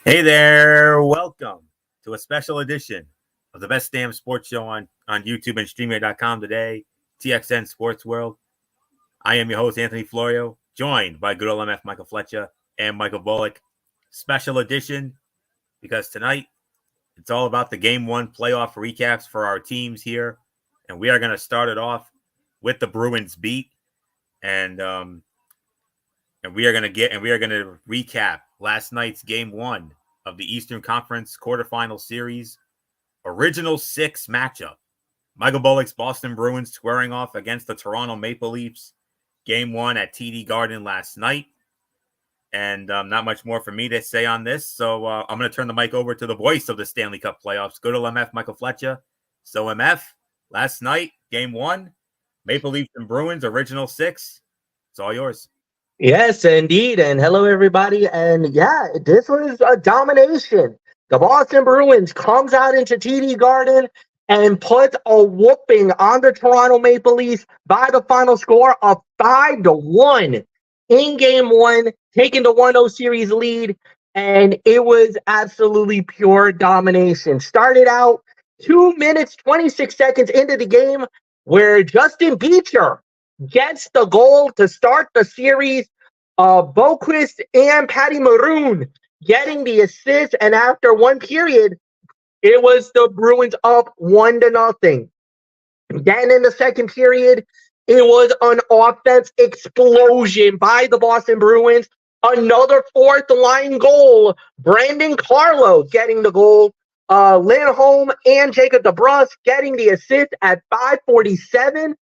Hey there, welcome to a special edition of the best damn sports show on YouTube and StreamYard.com today, TXN Sports World. I am your host, Anthony Florio, joined by good old MF Michael Fletcher and Michael Bullock. Special edition because tonight it's all about the Game 1 playoff recaps for our teams here, and we are going to start it off with the Bruins beat, and we are going to recap last night's Game 1 of the Eastern Conference quarterfinal series, original six matchup. Michael Bullock's Boston Bruins squaring off against the Toronto Maple Leafs. Game 1 at TD Garden last night. And not much more for me to say on this. So I'm going to turn the mic over to the voice of the Stanley Cup playoffs. Good old MF, Michael Fletcher. So MF, last night, Game 1, Maple Leafs and Bruins, original six. It's all yours. Yes, indeed. And hello, everybody. And yeah, this was a domination. The Boston Bruins comes out into TD Garden and puts a whooping on the Toronto Maple Leafs by the final score of 5-1 in Game 1, taking the 1-0 series lead. And it was absolutely pure domination. Started out 2 minutes, 26 seconds into the game where Justin Beecher gets the goal to start the series. Boquist and Patty Maroon getting the assist, and after one period, it was the Bruins up 1-0. Then in the second period, it was an offense explosion by the Boston Bruins. Another fourth line goal. Brandon Carlo getting the goal. Lindholm and Jacob DeBrusk getting the assist at 5:47.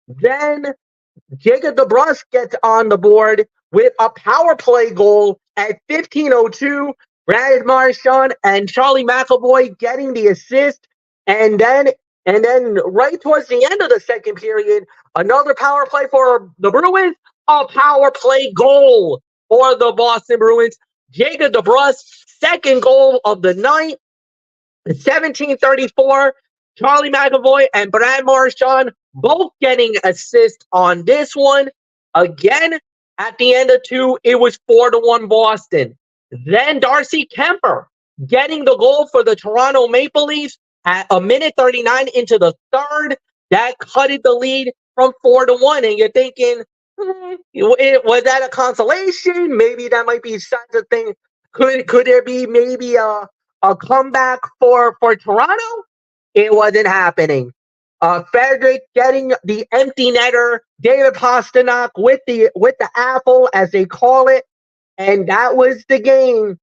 Then Jacob DeBrusk gets on the board with a power play goal at 15:02. Brad Marchand and Charlie McAvoy getting the assist. And then right towards the end of the second period, another power play for the Bruins, a power play goal for the Boston Bruins. Jacob DeBrusk's second goal of the night, 17:34. Charlie McAvoy and Brad Marchand both getting assists on this one. Again, at the end of two, it was 4-1 Boston. Then Darcy Kemper getting the goal for the Toronto Maple Leafs at a minute 39 into the third. That cutted the lead from 4-1. And you're thinking, was that a consolation? Maybe that might be such a thing. Could there be maybe a comeback for Toronto? It wasn't happening. Frederick getting the empty netter, David Pastrnak with the apple, as they call it, and that was the game.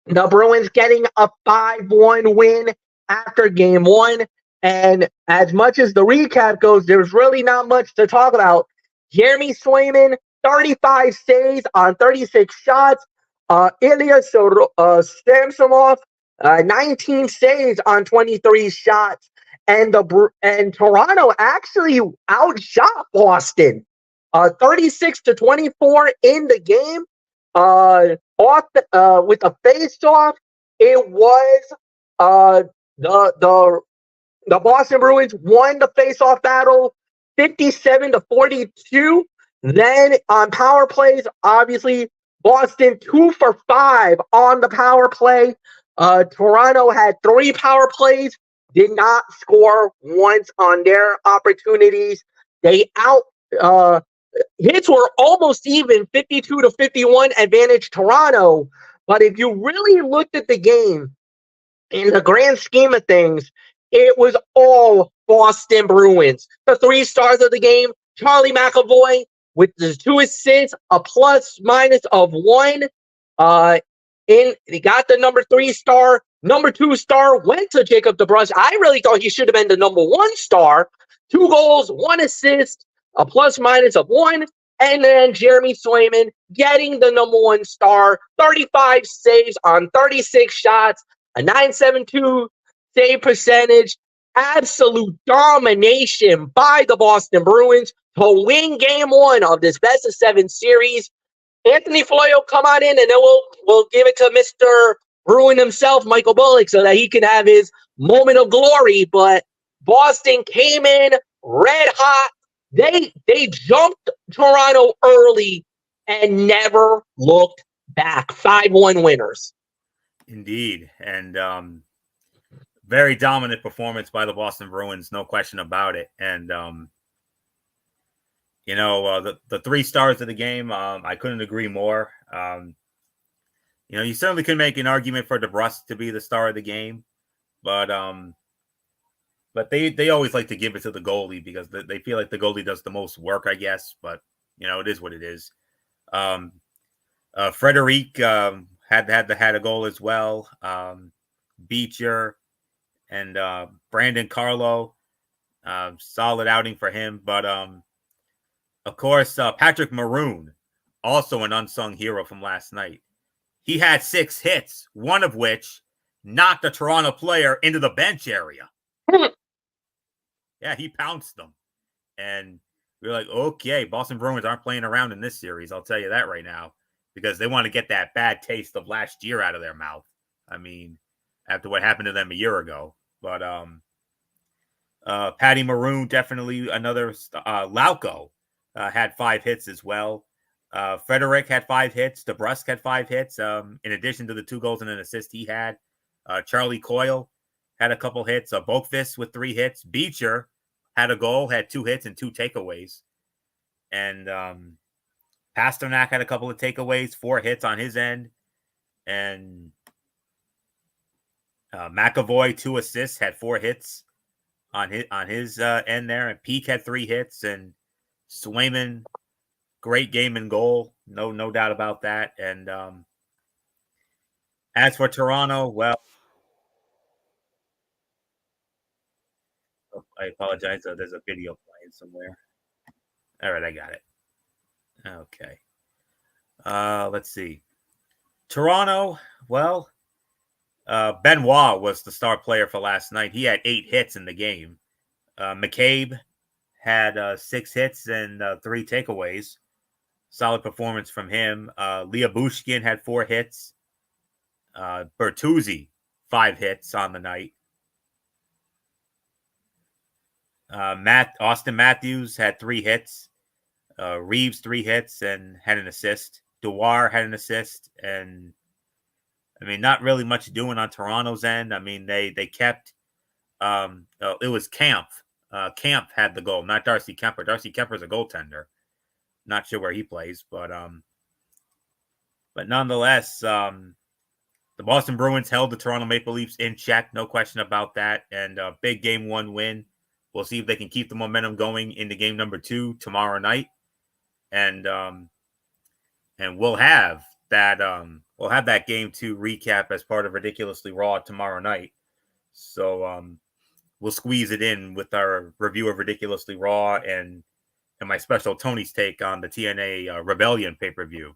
The Bruins getting a 5-1 win after Game 1, and as much as the recap goes, there's really not much to talk about. Jeremy Swayman, 35 saves on 36 shots. Ilya Samsonov, 19 saves on 23 shots. And Toronto actually outshot Boston, 36-24 in the game. With a face-off, it was the Boston Bruins won the face-off battle, 57-42. Then on power plays, obviously Boston 2 for 5 on the power play. Toronto had 3 power plays. Did not score once on their opportunities. Hits were almost even, 52-51 advantage Toronto. But if you really looked at the game, in the grand scheme of things, it was all Boston Bruins. The 3 stars of the game, Charlie McAvoy with the 2 assists, a plus-minus of 1. He got the number 3 star. Number 2 star went to Jacob DeBrusk. I really thought he should have been the number 1 star. 2 goals, 1 assist, a plus-minus of 1. And then Jeremy Swayman getting the number 1 star. 35 saves on 36 shots. A .972 save percentage. Absolute domination by the Boston Bruins to win Game 1 of this best-of-7 series. Anthony Florio, come on in, and then we'll give it to Mr. Bruin himself, Michael Bullock, so that he can have his moment of glory. But Boston came in red hot. They jumped Toronto early and never looked back-to-back 5-1 winners. Indeed. And very dominant performance by the Boston Bruins, no question about it. And, the 3 stars of the game, I couldn't agree more. You certainly could make an argument for DeBrusque to be the star of the game, but they always like to give it to the goalie because they feel like the goalie does the most work, I guess. But it is what it is. Frederic had a goal as well. Beecher and Brandon Carlo, solid outing for him. But of course, Patrick Maroon, also an unsung hero from last night. He had 6 hits, one of which knocked a Toronto player into the bench area. Yeah, he pounced them. And we were like, okay, Boston Bruins aren't playing around in this series. I'll tell you that right now, because they want to get that bad taste of last year out of their mouth. I mean, after what happened to them a year ago. But Patty Maroon, definitely another. Lauco had 5 hits as well. Frederic had 5 hits. DeBrusque had 5 hits. In addition to the 2 goals and an assist he had. Charlie Coyle had a couple hits. Boakfist with 3 hits. Beecher had a goal, had 2 hits and 2 takeaways. And Pasternak had a couple of takeaways, 4 hits on his end. And McAvoy, 2 assists, had 4 hits on his end there. And Peake had 3 hits. And Swayman, great game in goal. No doubt about that. And as for Toronto, well, I apologize. There's a video playing somewhere. All right, I got it. Okay. Let's see. Toronto, well, Benoit was the star player for last night. He had 8 hits in the game. McCabe had 6 hits and 3 takeaways. Solid performance from him. Leah Bushkin had 4 hits. Bertuzzi, 5 hits on the night. Austin Matthews had 3 hits. Reeves 3 hits and had an assist. Dewar had an assist, and I mean, not really much doing on Toronto's end. I mean, they kept. It was Camp. Camp had the goal, not Darcy Kemper. Darcy Kemper's a goaltender. Not sure where he plays, but nonetheless, the Boston Bruins held the Toronto Maple Leafs in check, no question about that, and a big Game 1 win. We'll see if they can keep the momentum going into Game number 2 tomorrow night, and we'll have that Game 2 recap as part of Ridiculously Raw tomorrow night. So we'll squeeze it in with our review of Ridiculously Raw and my special Tony's take on the TNA Rebellion pay-per-view.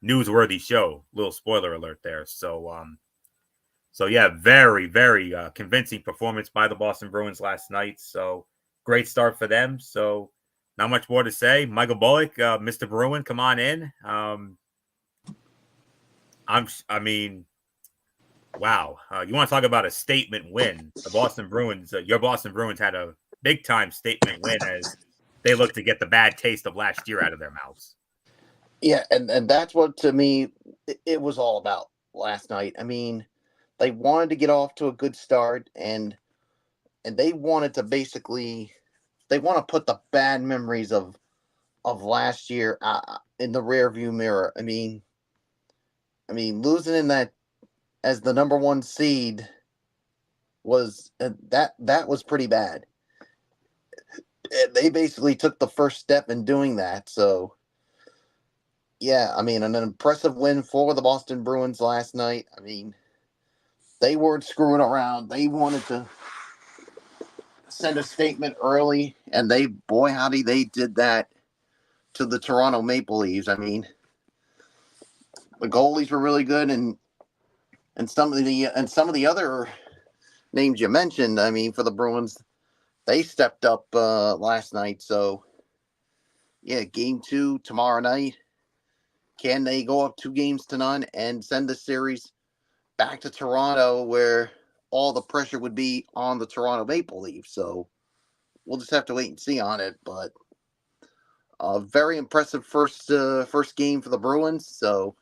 Newsworthy show. Little spoiler alert there. So yeah, very, very convincing performance by the Boston Bruins last night. So great start for them. So not much more to say. Michael Bullock, Mr. Bruin, come on in. Wow. You want to talk about a statement win? The Boston Bruins, your Boston Bruins had a big time statement win as they look to get the bad taste of last year out of their mouths. Yeah, and that's what, to me, it was all about last night. I mean, they wanted to get off to a good start, and they wanted to they want to put the bad memories of last year in the rearview mirror. I mean, losing in that as the number 1 seed was that was pretty bad. They basically took the first step in doing that. So, yeah, I mean, an impressive win for the Boston Bruins last night. I mean, they weren't screwing around. They wanted to send a statement early, and boy howdy, they did that to the Toronto Maple Leafs. I mean, the goalies were really good, and some of the other names you mentioned. I mean, for the Bruins, they stepped up last night. So, yeah, Game 2 tomorrow night. Can they go up 2-0 and send the series back to Toronto, where all the pressure would be on the Toronto Maple Leafs? So we'll just have to wait and see on it. But a very impressive first game for the Bruins. So,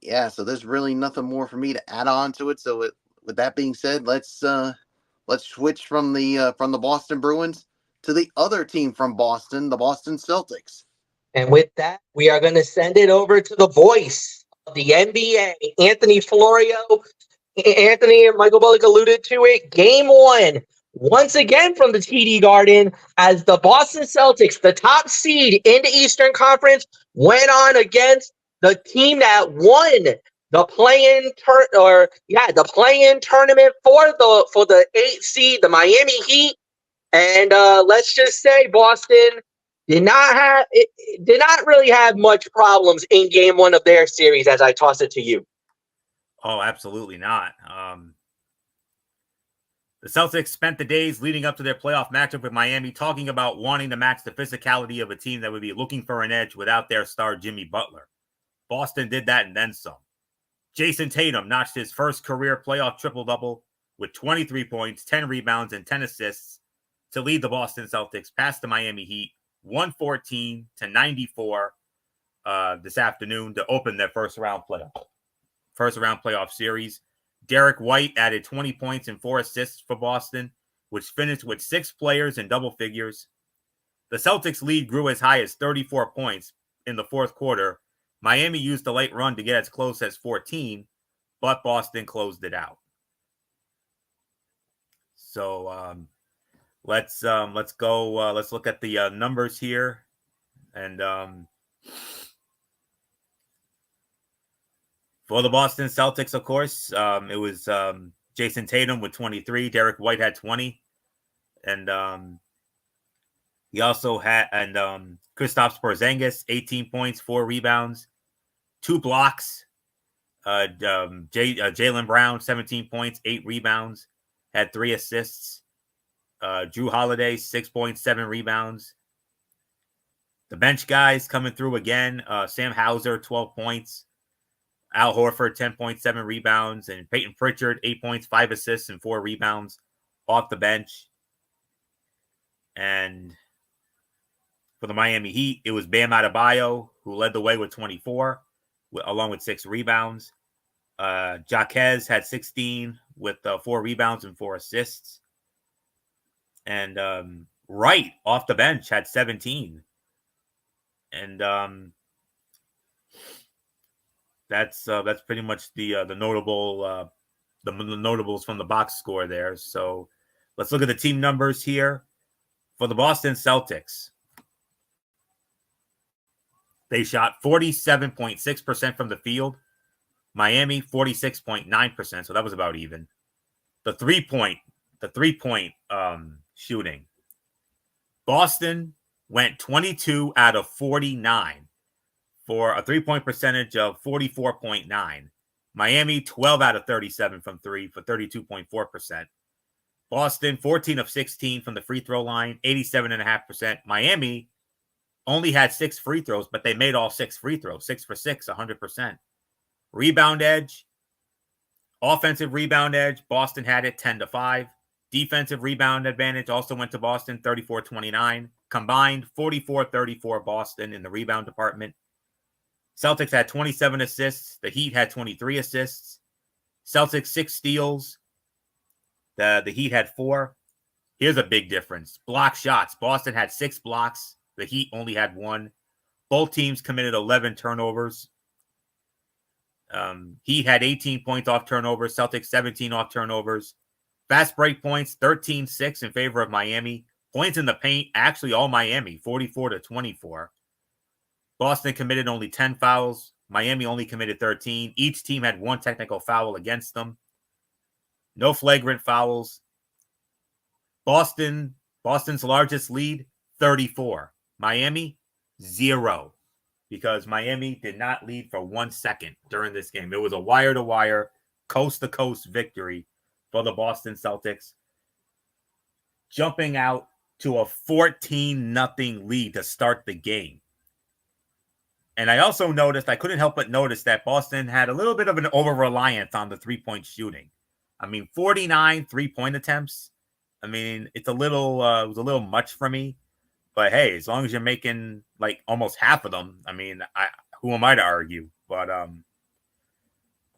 Yeah, so there's really nothing more for me to add on to it. So with that being said, let's switch from the Boston Bruins to the other team from Boston, the Boston Celtics. And with that, we are going to send it over to the voice of the NBA, Anthony Florio. Anthony and Michael Bullock alluded to it. Game one, once again from the TD Garden, as the Boston Celtics, the top seed in the Eastern Conference, went on against the team that won the play-in tournament for the 8th seed, the Miami Heat. And let's just say Boston did not really have much problems in game one of their series. As I toss it to you. Oh, absolutely not. The Celtics spent the days leading up to their playoff matchup with Miami talking about wanting to match the physicality of a team that would be looking for an edge without their star Jimmy Butler. Boston did that and then some. Jason Tatum notched his first career playoff triple-double with 23 points, 10 rebounds, and 10 assists to lead the Boston Celtics past the Miami Heat 114-94 this afternoon to open their first round playoff series. Derek White added 20 points and 4 assists for Boston, which finished with 6 players in double figures. The Celtics lead grew as high as 34 points in the fourth quarter. Miami used the late run to get as close as 14, but Boston closed it out. So let's go. Let's look at the numbers here, and for the Boston Celtics, of course, it was Jason Tatum with 23. Derek White had 20, and he also had Kristaps Porzingis 18 points, 4 rebounds, 2 blocks. Jaylen Brown 17 points, 8 rebounds, had 3 assists. Drew Holiday 6.7 rebounds. The bench guys coming through again. Sam Hauser 12 points. Al Horford, 10.7 rebounds, and Peyton Pritchard, 8 points, 5 assists, and 4 rebounds off the bench. And for the Miami Heat, it was Bam Adebayo who led the way with 24, along with 6 rebounds. Jaquez had 16 with 4 rebounds and 4 assists. And Wright off the bench had 17. And that's pretty much the notable the notables from the box score there. So let's look at the team numbers here for the Boston Celtics. They shot 47.6% from the field. Miami 46.9%, so that was about even. The three-point shooting. Boston went 22 out of 49 for a 3-point percentage of 44.9. Miami 12 out of 37 from 3 for 32.4%. Boston 14 of 16 from the free throw line, 87.5%. Miami only had 6 free throws, but they made all 6 free throws, 6 for 6, 100%. Rebound edge, offensive rebound edge, Boston had it 10-5. Defensive rebound advantage also went to Boston, 34-29. Combined, 44-34 Boston in the rebound department. Celtics had 27 assists. The Heat had 23 assists. Celtics 6 steals. The Heat had 4. Here's a big difference. Block shots. Boston had 6 blocks. The Heat only had 1. Both teams committed 11 turnovers. Heat had 18 points off turnovers. Celtics 17 off turnovers. Fast break points, 13-6 in favor of Miami. Points in the paint, actually all Miami, 44-24. Boston committed only 10 fouls. Miami only committed 13. Each team had 1 technical foul against them. No flagrant fouls. Boston's largest lead, 34. Miami, 0. Because Miami did not lead for 1 second during this game. It was a wire-to-wire, coast-to-coast victory for the Boston Celtics, jumping out to a 14-0 lead to start the game. And I also noticed, I couldn't help but notice that Boston had a little bit of an over-reliance on the three-point shooting. I mean, 49 three-point attempts. I mean, it was a little much for me. But hey, as long as you're making like almost half of them, I mean, who am I to argue? But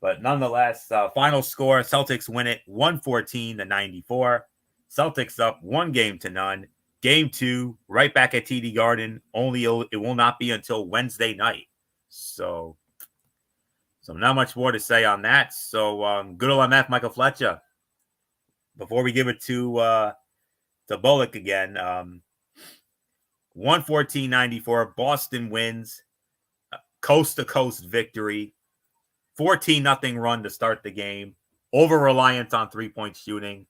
But nonetheless, final score, Celtics win it 114-94. Celtics up 1-0. Game 2, right back at TD Garden. Only it will not be until Wednesday night. So not much more to say on that. So good old MF, Michael Fletcher. Before we give it to Bullock again, 114-94. Boston wins. Coast-to-coast victory. 14-0 run to start the game. Over-reliance on three-point shooting.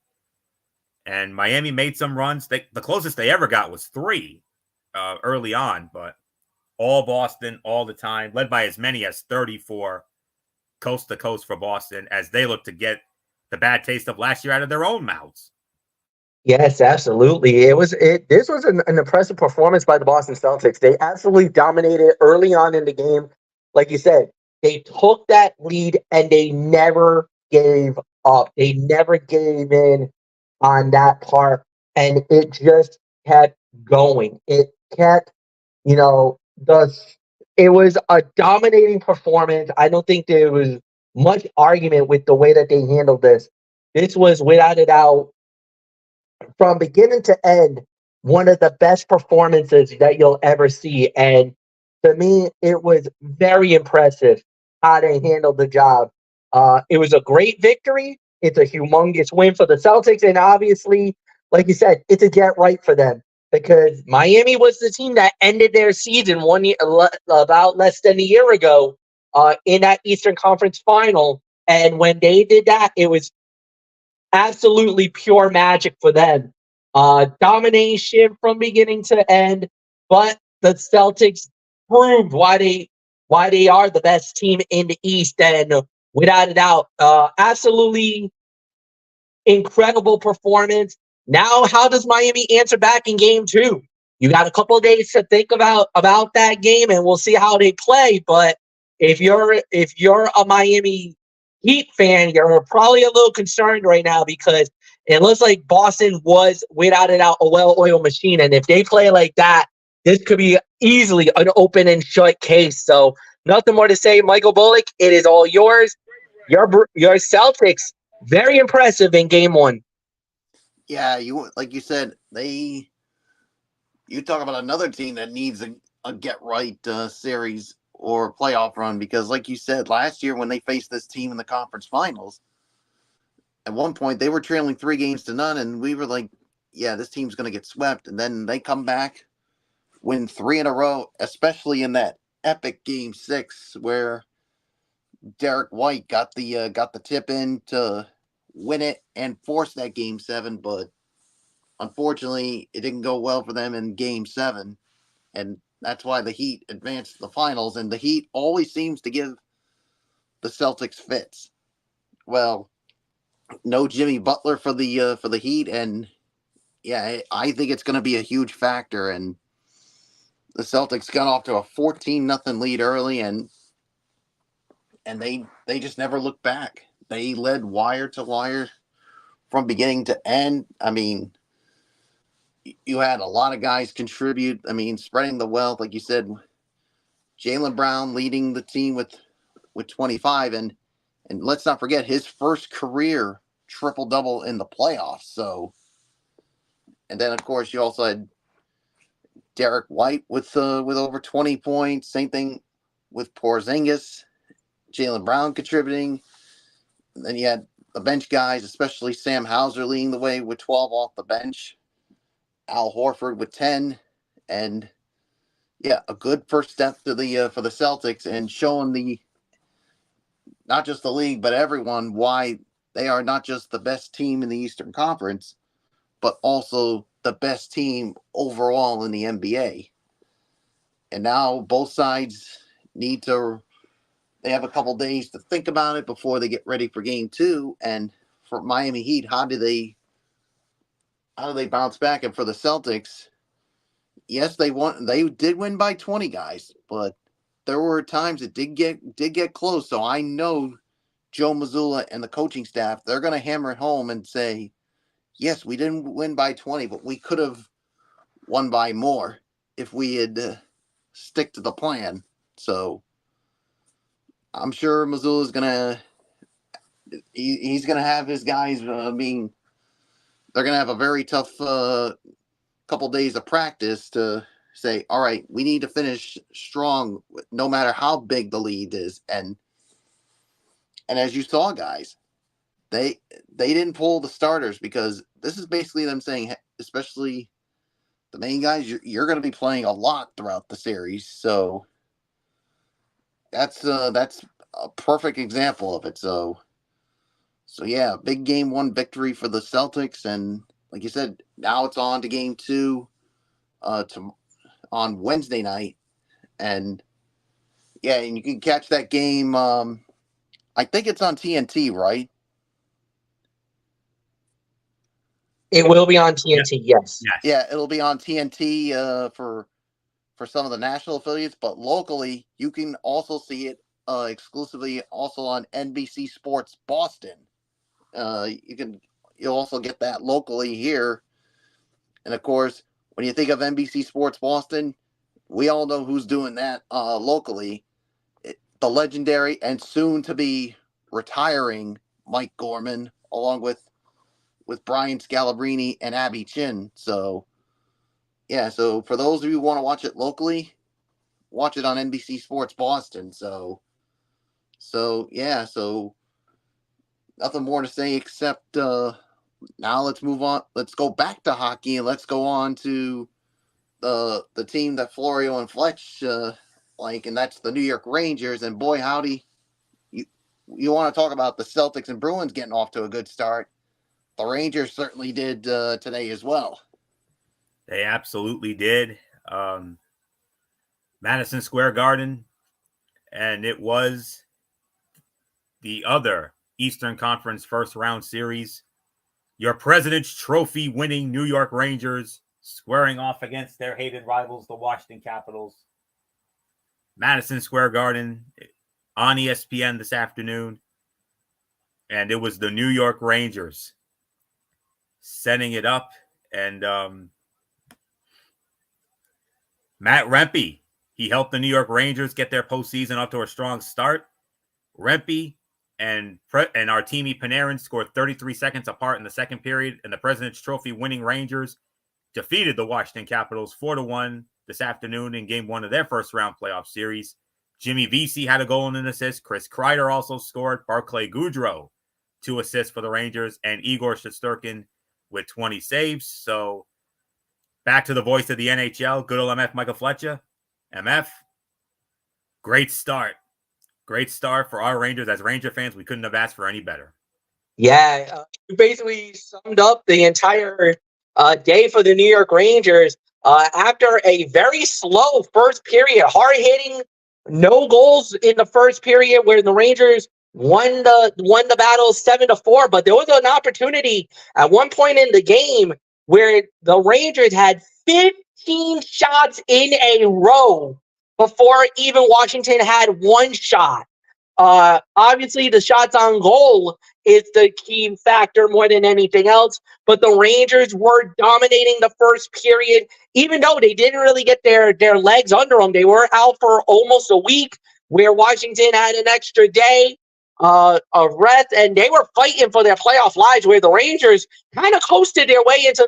And Miami made some runs. The closest they ever got was 3 early on, but all Boston all the time, led by as many as 34 coast to coast for Boston as they look to get the bad taste of last year out of their own mouths. Yes, absolutely. This was an impressive performance by the Boston Celtics. They absolutely dominated early on in the game. Like you said, they took that lead and they never gave up. They never gave in on that part, and it just kept going. It kept, you know, it was a dominating performance. I don't think there was much argument with the way that they handled this. This was without a doubt, from beginning to end, one of the best performances that you'll ever see. And to me, it was very impressive how they handled the job. It was a great victory. It's a humongous win for the Celtics. And obviously, like you said, it's a get right for them because Miami was the team that ended their season about less than a year ago in that Eastern Conference final. And when they did that, it was absolutely pure magic for them. Domination from beginning to end, but the Celtics proved why they are the best team in the East, and without a doubt, absolutely incredible performance. Now, how does Miami answer back in game 2? You got a couple of days to think about that game, and we'll see how they play. But if you're a Miami Heat fan, you're probably a little concerned right now because it looks like Boston was, without a doubt, a well-oiled machine. And if they play like that, this could be easily an open and shut case. So nothing more to say. Michael Bullock, it is all yours. Your Celtics, very impressive in game 1. Yeah, like you said, you talk about another team that needs a get right series or playoff run, because like you said, last year when they faced this team in the conference finals, at one point they were trailing 3-0, and we were like, yeah, this team's going to get swept. And then they come back, win 3 in a row, especially in that epic game 6 where Derek White got the tip in to win it and force that game 7, but unfortunately it didn't go well for them in game 7, and that's why the Heat advanced to the finals. And the Heat always seems to give the Celtics fits. Well, no Jimmy Butler for the Heat, and yeah, I think it's going to be a huge factor. And the Celtics got off to a 14-0 lead early, and they just never looked back. They led wire to wire from beginning to end. I mean, you had a lot of guys contribute. I mean, spreading the wealth, like you said, Jaylen Brown leading the team with 25, and let's not forget his first career triple-double in the playoffs. So, and then of course you also had Derek White with over 20 points. Same thing with Porzingis, Jaylen Brown contributing. And then you had the bench guys, especially Sam Hauser leading the way with 12 off the bench. Al Horford with 10, and yeah, a good first step to the for the Celtics, and showing not just the league but everyone why they are not just the best team in the Eastern Conference, but also the best team overall in the NBA. And now both sides they have a couple days to think about it before they get ready for game 2. And for Miami Heat, how do they bounce back? And for the Celtics, yes, they did win by 20 guys, but there were times it did get close. So I know Joe Mazzulla and the coaching staff, they're going to hammer it home and say, yes, we didn't win by 20, but we could have won by more if we had stick to the plan. So I'm sure Mazzulla is going to he's going to have his guys. They're going to have a very tough couple days of practice to say, all right, we need to finish strong, no matter how big the lead is. And as you saw, guys, they didn't pull the starters because this is basically them saying, especially the main guys, you're going to be playing a lot throughout the series. So that's a perfect example of it. So yeah, big game 1 victory for the Celtics, and like you said, now it's on to game 2 on Wednesday night, and yeah, and you can catch that game. I think it's on TNT, right? It will be on TNT, yes. Yeah, it'll be on TNT for some of the national affiliates, but locally you can also see it exclusively also on NBC Sports Boston. You'll also get that locally here. And of course, when you think of NBC Sports Boston, we all know who's doing that locally. The legendary and soon to be retiring Mike Gorman, along with Brian Scalabrine and Abby Chin. So yeah, so for those of you who want to watch it locally, watch it on NBC Sports Boston. So yeah, so nothing more to say except now let's move on. Let's go back to hockey and let's go on to the team that Florio and Fletch like, and that's the New York Rangers. And boy, howdy, you want to talk about the Celtics and Bruins getting off to a good start. The Rangers certainly did today as well. They absolutely did. Madison Square Garden, and it was the other Eastern Conference first round series. Your President's Trophy winning New York Rangers squaring off against their hated rivals, the Washington Capitals. Madison Square Garden on ESPN this afternoon. And it was the New York Rangers setting it up. And Matt Rempe, he helped the New York Rangers get their postseason up to a strong start. Rempe and Artemi Panarin scored 33 seconds apart in the second period, and the President's Trophy winning Rangers defeated the Washington Capitals 4-1 this afternoon in game 1 of their first round playoff series. Jimmy Vesey had a goal and an assist. Chris Kreider also scored. Barclay Goodrow, 2 assists for the Rangers, and Igor Shesterkin with 20 saves. So back to the voice of the NHL, good old MF Michael Fletcher. MF, great start. Great start for our Rangers. As Ranger fans, we couldn't have asked for any better. Yeah, you basically summed up the entire day for the New York Rangers. After a very slow first period, hard-hitting, no goals in the first period, where the Rangers won the battle 7-4. But there was an opportunity at one point in the game where the Rangers had 15 shots in a row before even Washington had one shot. Obviously, the shots on goal is the key factor more than anything else. But the Rangers were dominating the first period, even though they didn't really get their legs under them. They were out for almost a week, where Washington had an extra day of rest, and they were fighting for their playoff lives, where the Rangers kind of coasted their way into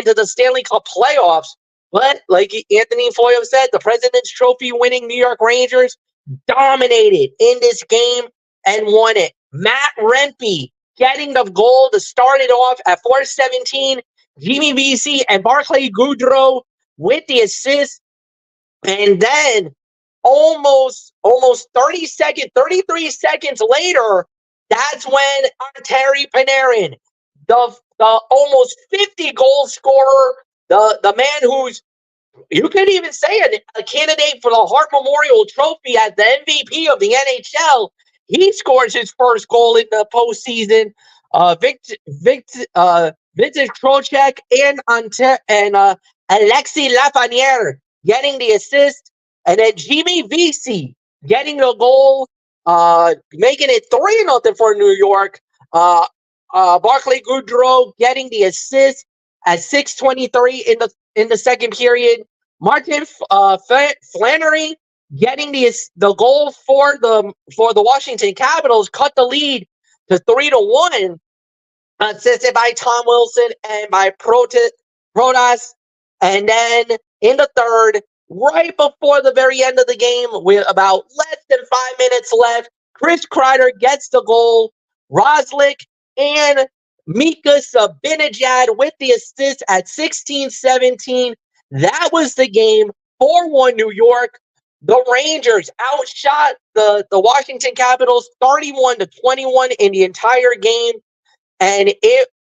the Stanley Cup playoffs. But like Anthony Florio said, the President's Trophy winning New York Rangers dominated in this game and won it. Matt Rempe getting the goal to start it off at 4:17. Jimmy Vesey and Barclay Goodrow with the assist. And then almost 33 seconds later, that's when Artemi Panarin, the almost 50 goal scorer, the man who's, you could even say a candidate for the Hart Memorial Trophy as the MVP of the NHL. He scores his first goal in the postseason. Vincent Trocheck and Alexis Lafreniere getting the assist, and then Jimmy Vesey getting the goal, making it 3-0 for New York. Barclay Goodrow getting the assist at 6:23 in the second period. Martin Flannery getting the goal for the Washington Capitals, cut the lead to 3-1, assisted by Tom Wilson and by Protas. And then in the third, right before the very end of the game, with about less than 5 minutes left, Chris Kreider gets the goal. Roslick and Mika Zibanejad with the assist at 16-17. That was the game. 4-1 New York. The Rangers outshot the Washington Capitals 31-21 in the entire game. And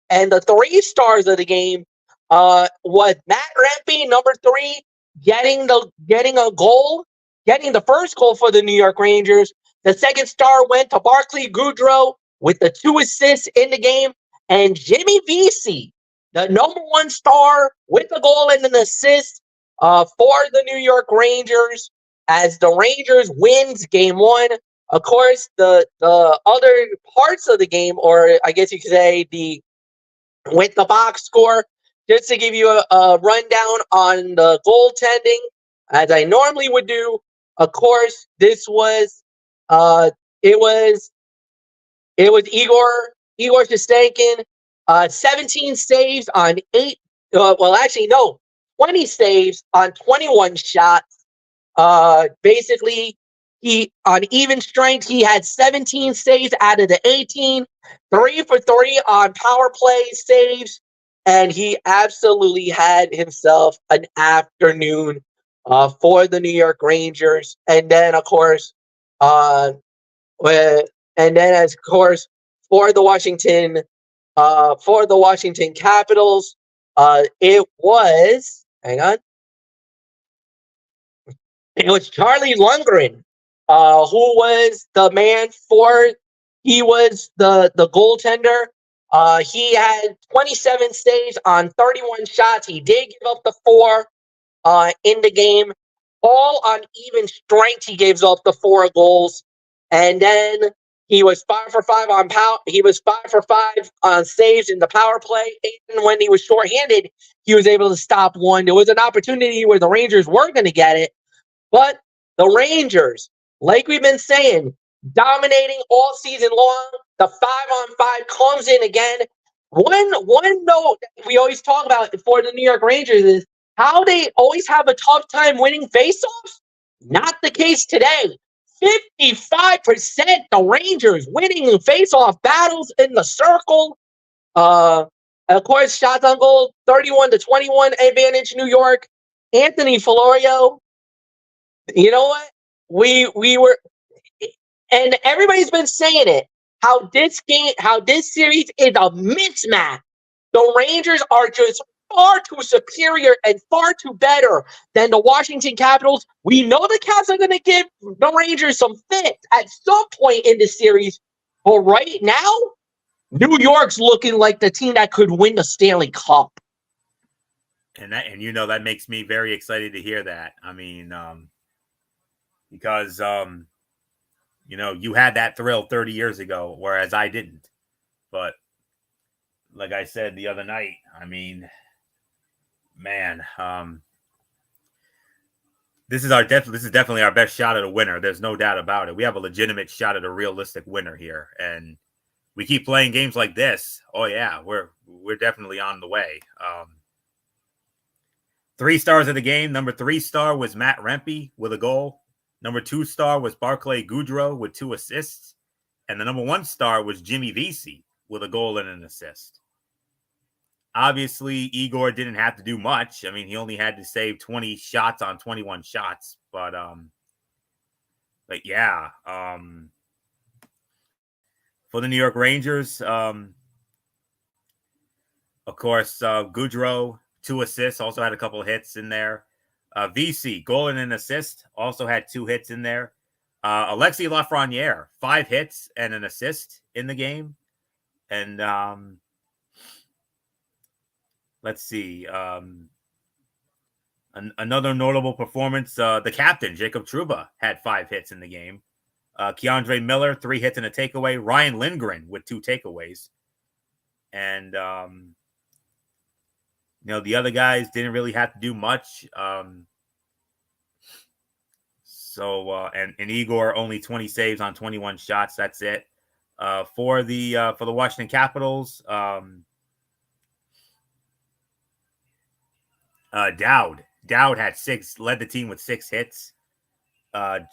the 3 stars of the game was Matt Rempe, number 3, getting a goal, getting the first goal for the New York Rangers. The second star went to Barclay Goodrow with the 2 assists in the game, and Jimmy Vesey, the number 1 star, with a goal and an assist for the New York Rangers as the Rangers wins game 1. Of course, the other parts of the game, or I guess you could say with the box score, just to give you a rundown on the goaltending, as I normally would do. Of course, this was it was Igor Shestankin, 17 saves on 8. 20 saves on 21 shots. Basically, he on even strength, he had 17 saves out of the 18, 3 for 3 on power play saves, and he absolutely had himself an afternoon for the New York Rangers. And then, of course, for the Washington Capitals, it was Charlie Lundgren, who was the man he was the goaltender. He had 27 saves on 31 shots. He did give up the 4 in the game. All on even strength, he gives up the 4 goals. And then he was 5 for 5 on He was 5 for 5 on saves in the power play. And when he was shorthanded, he was able to stop 1. There was an opportunity where the Rangers were going to get it, but the Rangers, like we've been saying, dominating all season long. The 5-on-5 comes in again. One note that we always talk about for the New York Rangers is how they always have a tough time winning faceoffs. Not the case today. 55% the Rangers winning in faceoff battles in the circle. Of course, shots on goal, 31-21 advantage New York. Anthony Florio, you know what? We were, and everybody's been saying it, how this series is a mismatch. The Rangers are just far too superior and far too better than the Washington Capitals. We know the Caps are going to give the Rangers some fits at some point in the series, but right now, New York's looking like the team that could win the Stanley Cup. And that makes me very excited to hear that. I mean, because you had that thrill 30 years ago, whereas I didn't. But like I said the other night, I mean, man, this is definitely our best shot at a winner. There's no doubt about it. We have a legitimate shot at a realistic winner here, and we keep playing games like this. Oh yeah, we're definitely on the way. 3 stars of the game. Number 3 star was Matt Rempe with a goal. Number 2 star was Barclay Goodrow with 2 assists. And the number 1 star was Jimmy Vesey with a goal and an assist. Obviously, Igor didn't have to do much. I mean, he only had to save 20 shots on 21 shots. But yeah. For the New York Rangers, of course, Goodrow, 2 assists, also had a couple of hits in there. VC, goal and an assist, also had 2 hits in there. Alexis Lafreniere, 5 hits and an assist in the game. And let's see. Another notable performance, the captain, Jacob Trouba, had 5 hits in the game. Keandre Miller, 3 hits and a takeaway. Ryan Lindgren with 2 takeaways. And the other guys didn't really have to do much. And Igor only 20 saves on 21 shots. That's it. For the Washington Capitals, Dowd had 6, led the team with 6 hits.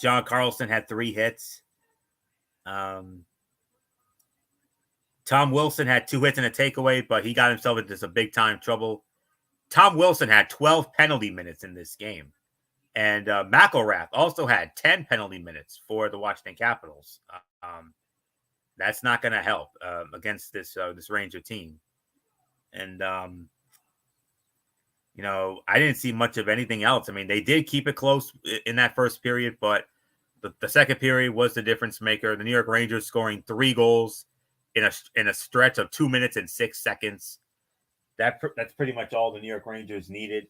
John Carlson had 3 hits. Tom Wilson had 2 hits and a takeaway, but he got himself into some big time trouble. Tom Wilson had 12 penalty minutes in this game. And McElrath also had 10 penalty minutes for the Washington Capitals. That's not going to help against this Ranger team. And, I didn't see much of anything else. I mean, they did keep it close in that first period, but the second period was the difference maker. The New York Rangers scoring 3 goals in a stretch of 2 minutes and 6 seconds. That's pretty much all the New York Rangers needed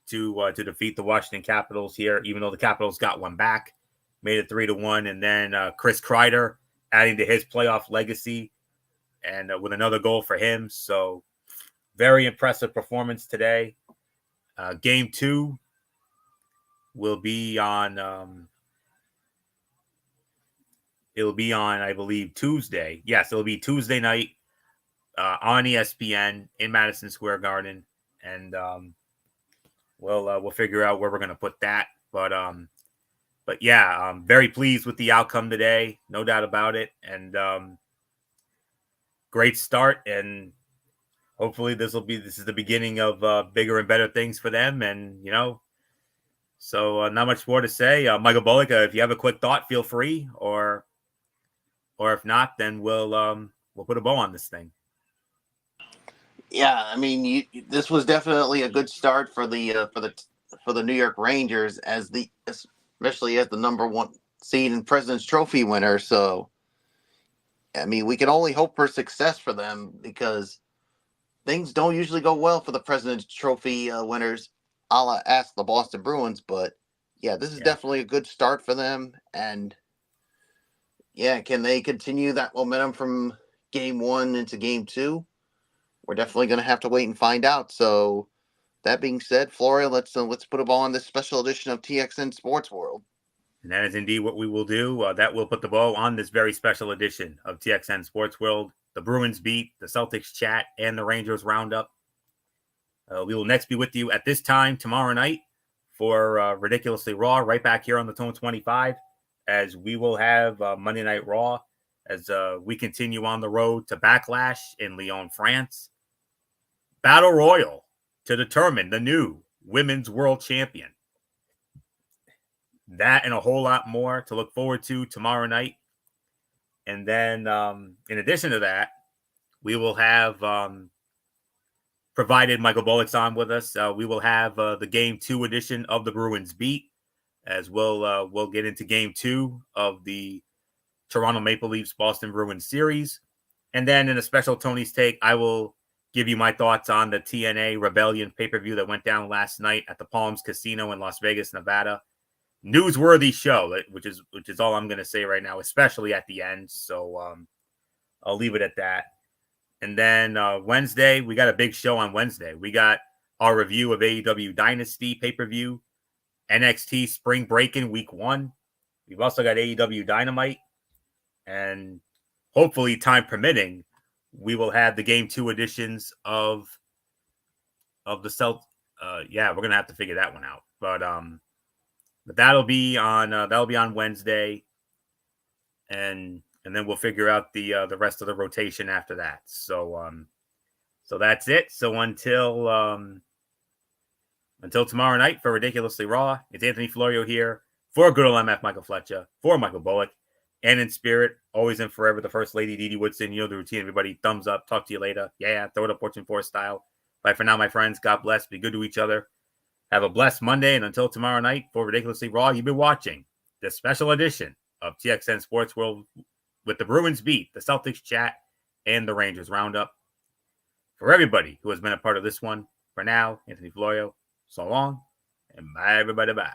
to defeat the Washington Capitals here, even though the Capitals got one back, made it 3-1. And then Chris Kreider adding to his playoff legacy and with another goal for him. So very impressive performance today. Game 2 will be on, I believe, Tuesday. Yes, it'll be Tuesday night on ESPN in Madison Square Garden. And we'll figure out where we're going to put that. But yeah, I'm very pleased with the outcome today. No doubt about it. And great start. And hopefully this is the beginning of bigger and better things for them. And, so not much more to say. Michael Bullock, if you have a quick thought, feel free, or if not, then we'll put a bow on this thing. Yeah, I mean, this was definitely a good start for the New York Rangers especially as the number 1 seed and President's Trophy winner. So, I mean, we can only hope for success for them because things don't usually go well for the President's Trophy winners, a la ask the Boston Bruins. But yeah, this is definitely a good start for them. And yeah, can they continue that momentum from game 1 into game 2? We're definitely going to have to wait and find out. So, that being said, Florio, let's put a ball on this special edition of TXN Sports World. And that is indeed what we will do. That will put the bow on this very special edition of TXN Sports World. The Bruins beat, the Celtics chat, and the Rangers roundup. We will next be with you at this time tomorrow night for Ridiculously Raw, right back here on the Tone 25, as we will have Monday Night Raw as we continue on the road to Backlash in Lyon, France. Battle Royal to determine the new Women's World Champion. That and a whole lot more to look forward to tomorrow night. And then in addition to that, we will have, provided Michael Bullock's on with us, we will have the Game 2 edition of the Bruins Beat, as we'll get into Game 2 of the Toronto Maple Leafs Boston Bruins series. And then in a special Tony's Take, I will give you my thoughts on the TNA Rebellion pay-per-view that went down last night at the Palms Casino in Las Vegas, Nevada. Newsworthy show, which is all I'm going to say right now, especially at the end. So I'll leave it at that. And then Wednesday, we got a big show on Wednesday. We got our review of AEW Dynasty pay-per-view, NXT Spring Break-In Week 1. We've also got AEW Dynamite. And hopefully, time permitting, we will have the Game 2 editions of the Celt. Yeah, we're going to have to figure that one out. But that'll be on Wednesday. And then we'll figure out the rest of the rotation after that. So that's it. So until tomorrow night for Ridiculously Raw, it's Anthony Florio here for good old MF Michael Fletcher, for Michael Bullock, and in spirit, always and forever, the First Lady Dee Dee Woodson. You know the routine, everybody. Thumbs up. Talk to you later. Yeah, throw it up, Fortune 4 style. Bye for now, my friends. God bless. Be good to each other. Have a blessed Monday, and until tomorrow night for Ridiculously Raw, you've been watching this special edition of TXN Sports World with the Bruins Beat, the Celtics chat, and the Rangers roundup. For everybody who has been a part of this one, for now, Anthony Florio, so long, and bye, everybody, bye.